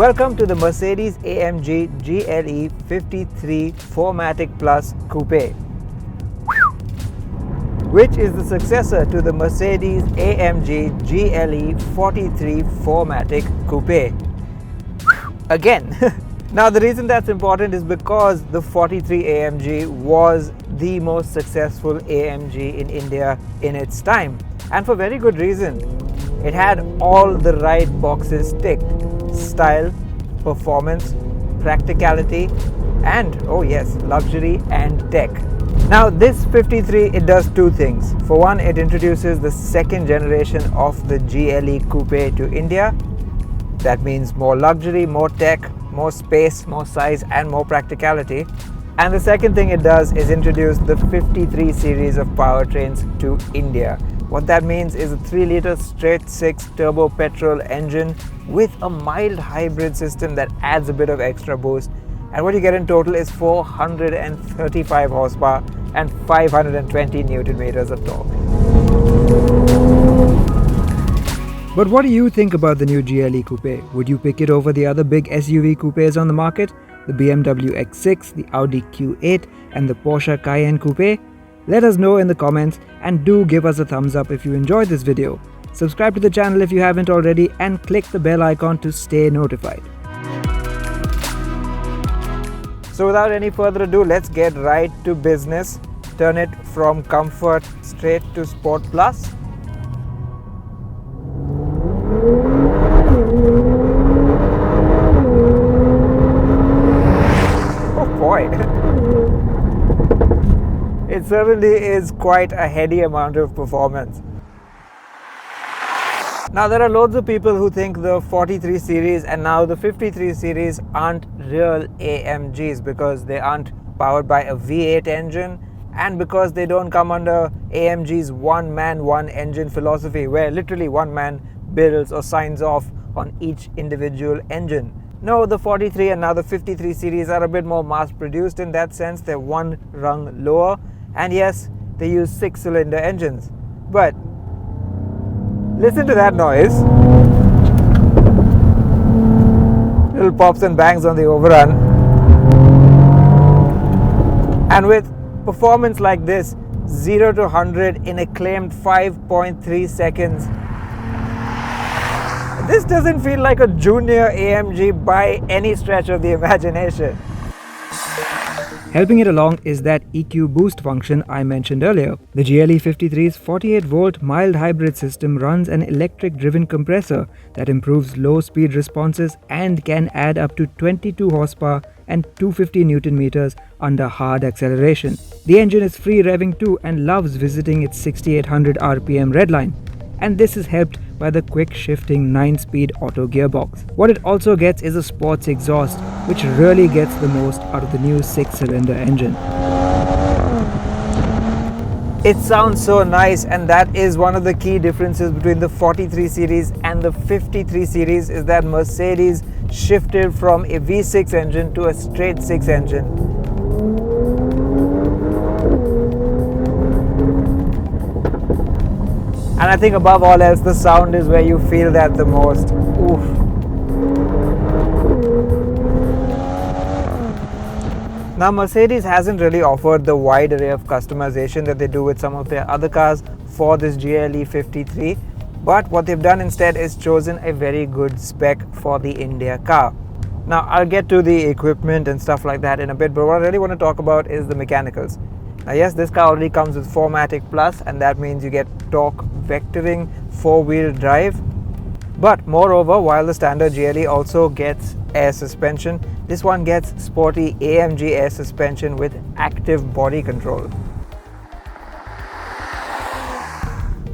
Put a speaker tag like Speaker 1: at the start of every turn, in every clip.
Speaker 1: Welcome to the Mercedes-AMG GLE 53 4MATIC Plus Coupe, which is the successor to the Mercedes-AMG GLE 43 4MATIC Coupe. Again. Now the reason that's important is because the 43 AMG was the most successful AMG in India in its time, and for very good reason. It had all the right boxes ticked: style, performance, practicality, and oh yes, luxury and tech. Now this 53, it does two things. For one, it introduces the second generation of the GLE Coupe to India. That means more luxury, more tech, more space, more size, and more practicality. And the second thing it does is introduce the 53 series of powertrains to India. What that means is a 3-liter straight-six turbo petrol engine with a mild hybrid system that adds a bit of extra boost. And what you get in total is 435 horsepower and 520 Newton meters of torque. But what do you think about the new GLE Coupe? Would you pick it over the other big SUV coupes on the market? The BMW X6, the Audi Q8 and the Porsche Cayenne Coupe? Let us know in the comments, and do give us a thumbs up if you enjoyed this video. Subscribe to the channel if you haven't already and click the bell icon to stay notified. So without any further ado, let's get right to business. Turn it from comfort straight to Sport Plus. Oh boy! It certainly is quite a heady amount of performance. Now there are loads of people who think the 43 series and now the 53 series aren't real AMGs because they aren't powered by a V8 engine and because they don't come under AMG's one man, one engine philosophy, where literally one man builds or signs off on each individual engine. No, the 43 and now the 53 series are a bit more mass produced in that sense. They're one rung lower, and yes, they use 6-cylinder engines. But listen to that noise. Little pops and bangs on the overrun. And with performance like this, 0 to 100 in a claimed 5.3 seconds, this doesn't feel like a junior AMG by any stretch of the imagination. Helping it along is that EQ boost function I mentioned earlier. The GLE 53's 48-volt mild hybrid system runs an electric-driven compressor that improves low-speed responses and can add up to 22 horsepower and 250 Newton meters under hard acceleration. The engine is free revving too and loves visiting its 6800 RPM redline. And this is helped by the quick shifting 9-speed auto gearbox. What it also gets is a sports exhaust, which really gets the most out of the new 6-cylinder engine. It sounds so nice, and that is one of the key differences between the 43 series and the 53 series, is that Mercedes shifted from a V6 engine to a straight 6 engine. And I think above all else, the sound is where you feel that the most. Oof. Now Mercedes hasn't really offered the wide array of customization that they do with some of their other cars for this GLE 53, but what they've done instead is chosen a very good spec for the India car. Now I'll get to the equipment and stuff like that in a bit, but what I really want to talk about is the mechanicals. Now yes, this car already comes with 4MATIC Plus, and that means you get torque vectoring 4-wheel drive. But moreover, while the standard GLE also gets air suspension, this one gets sporty AMG air suspension with active body control.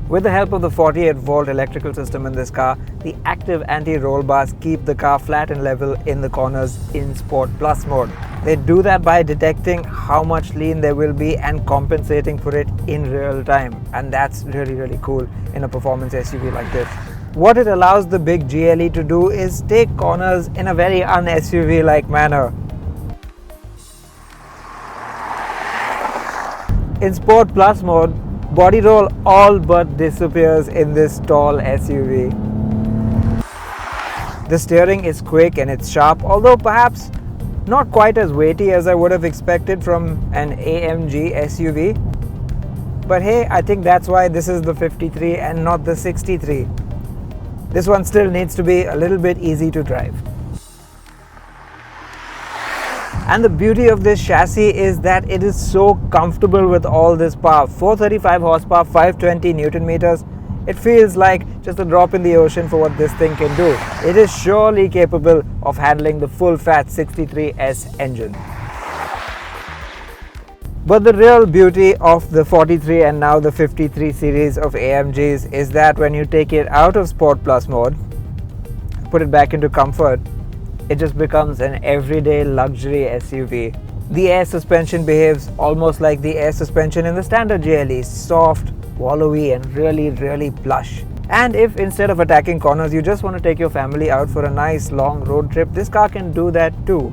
Speaker 1: With the help of the 48-volt electrical system in this car, the active anti-roll bars keep the car flat and level in the corners in Sport Plus mode. They do that by detecting how much lean there will be and compensating for it in real time. And that's really cool in a performance SUV like this. What it allows the big GLE to do is take corners in a very un-SUV-like manner. In Sport Plus mode, body roll all but disappears in this tall SUV. The steering is quick and it's sharp, although perhaps not quite as weighty as I would have expected from an AMG SUV. But hey, I think that's why this is the 53 and not the 63. This one still needs to be a little bit easy to drive. And the beauty of this chassis is that it is so comfortable with all this power. 435 horsepower, 520 Newton meters. It feels like just a drop in the ocean for what this thing can do. It is surely capable of handling the full-fat 63S engine. But the real beauty of the 43 and now the 53 series of AMGs is that when you take it out of Sport Plus mode, put it back into comfort, it just becomes an everyday luxury SUV. The air suspension behaves almost like the air suspension in the standard GLE, soft, wallowy and really plush. And if instead of attacking corners you just want to take your family out for a nice long road trip, this car can do that too.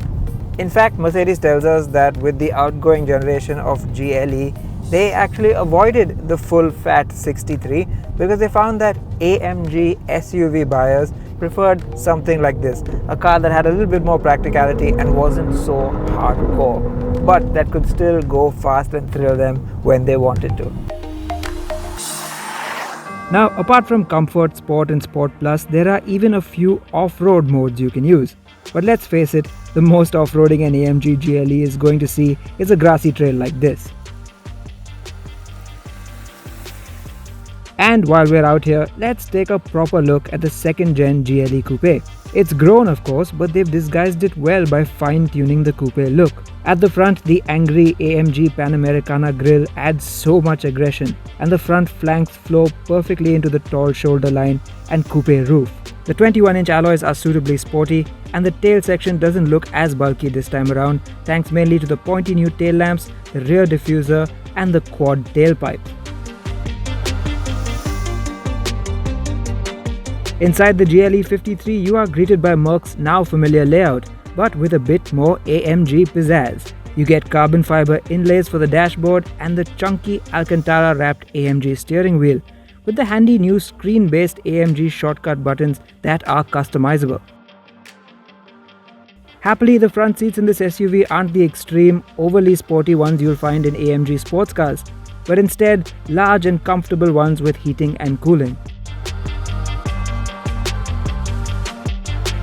Speaker 1: In fact, Mercedes tells us that with the outgoing generation of GLE, they actually avoided the full-fat 63 because they found that AMG SUV buyers preferred something like this, a car that had a little bit more practicality and wasn't so hardcore, but that could still go fast and thrill them when they wanted to. Now, apart from Comfort, Sport and Sport Plus, there are even a few off-road modes you can use. But let's face it, the most off-roading an AMG GLE is going to see is a grassy trail like this. And while we're out here, let's take a proper look at the second-gen GLE Coupe. It's grown of course, but they've disguised it well by fine-tuning the coupe look. At the front, the angry AMG Panamericana grille adds so much aggression, and the front flanks flow perfectly into the tall shoulder line and coupe roof. The 21-inch alloys are suitably sporty, and the tail section doesn't look as bulky this time around, thanks mainly to the pointy new tail lamps, the rear diffuser, and the quad tailpipe. Inside the GLE 53, you are greeted by Merc's now familiar layout, but with a bit more AMG pizzazz. You get carbon fiber inlays for the dashboard and the chunky Alcantara-wrapped AMG steering wheel, with the handy new screen-based AMG shortcut buttons that are customizable. Happily, the front seats in this SUV aren't the extreme, overly sporty ones you'll find in AMG sports cars, but instead large and comfortable ones with heating and cooling.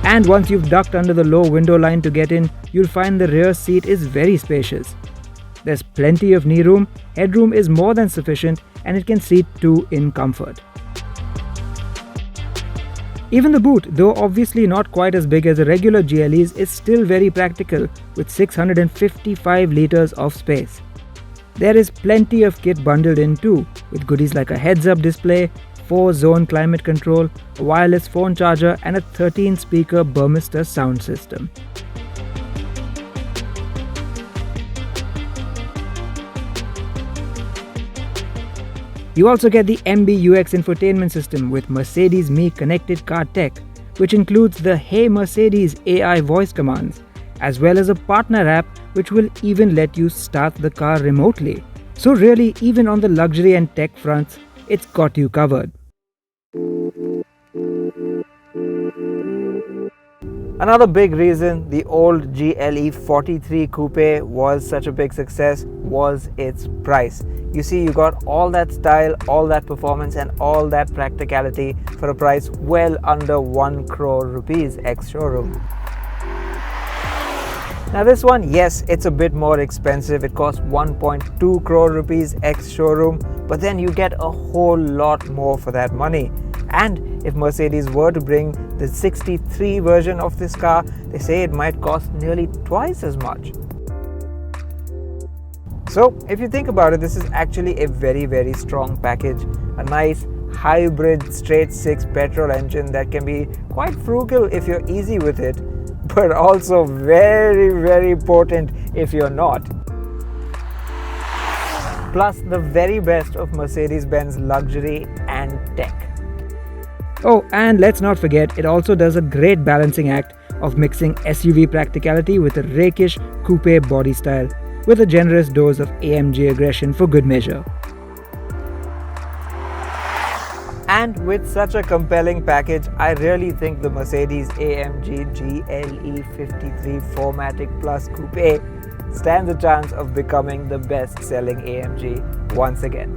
Speaker 1: And once you've ducked under the low window line to get in, you'll find the rear seat is very spacious. There's plenty of knee room, headroom is more than sufficient, and it can seat two in comfort. Even the boot, though obviously not quite as big as the regular GLEs, is still very practical with 655 litres of space. There is plenty of kit bundled in too, with goodies like a heads-up display, 4-zone climate control, a wireless phone charger and a 13-speaker Burmester sound system. You also get the MBUX infotainment system with Mercedes Me connected car tech, which includes the Hey Mercedes AI voice commands, as well as a partner app which will even let you start the car remotely. So really, even on the luxury and tech fronts, it's got you covered. Another big reason the old GLE 43 Coupe was such a big success was its price. You see, you got all that style, all that performance and all that practicality for a price well under 1 crore rupees ex-showroom. Now this one, yes, it's a bit more expensive. It costs 1.2 crore rupees ex-showroom, but then you get a whole lot more for that money. And if Mercedes were to bring the 63 version of this car, they say it might cost nearly twice as much. So if you think about it, this is actually a very strong package. A nice hybrid straight 6 petrol engine that can be quite frugal if you're easy with it, but also very potent if you're not. Plus the very best of Mercedes-Benz luxury and tech. Oh, and let's not forget, it also does a great balancing act of mixing SUV practicality with a rakish coupe body style, with a generous dose of AMG aggression for good measure. And with such a compelling package, I really think the Mercedes-AMG GLE 53 4MATIC Plus Coupe stands a chance of becoming the best-selling AMG once again.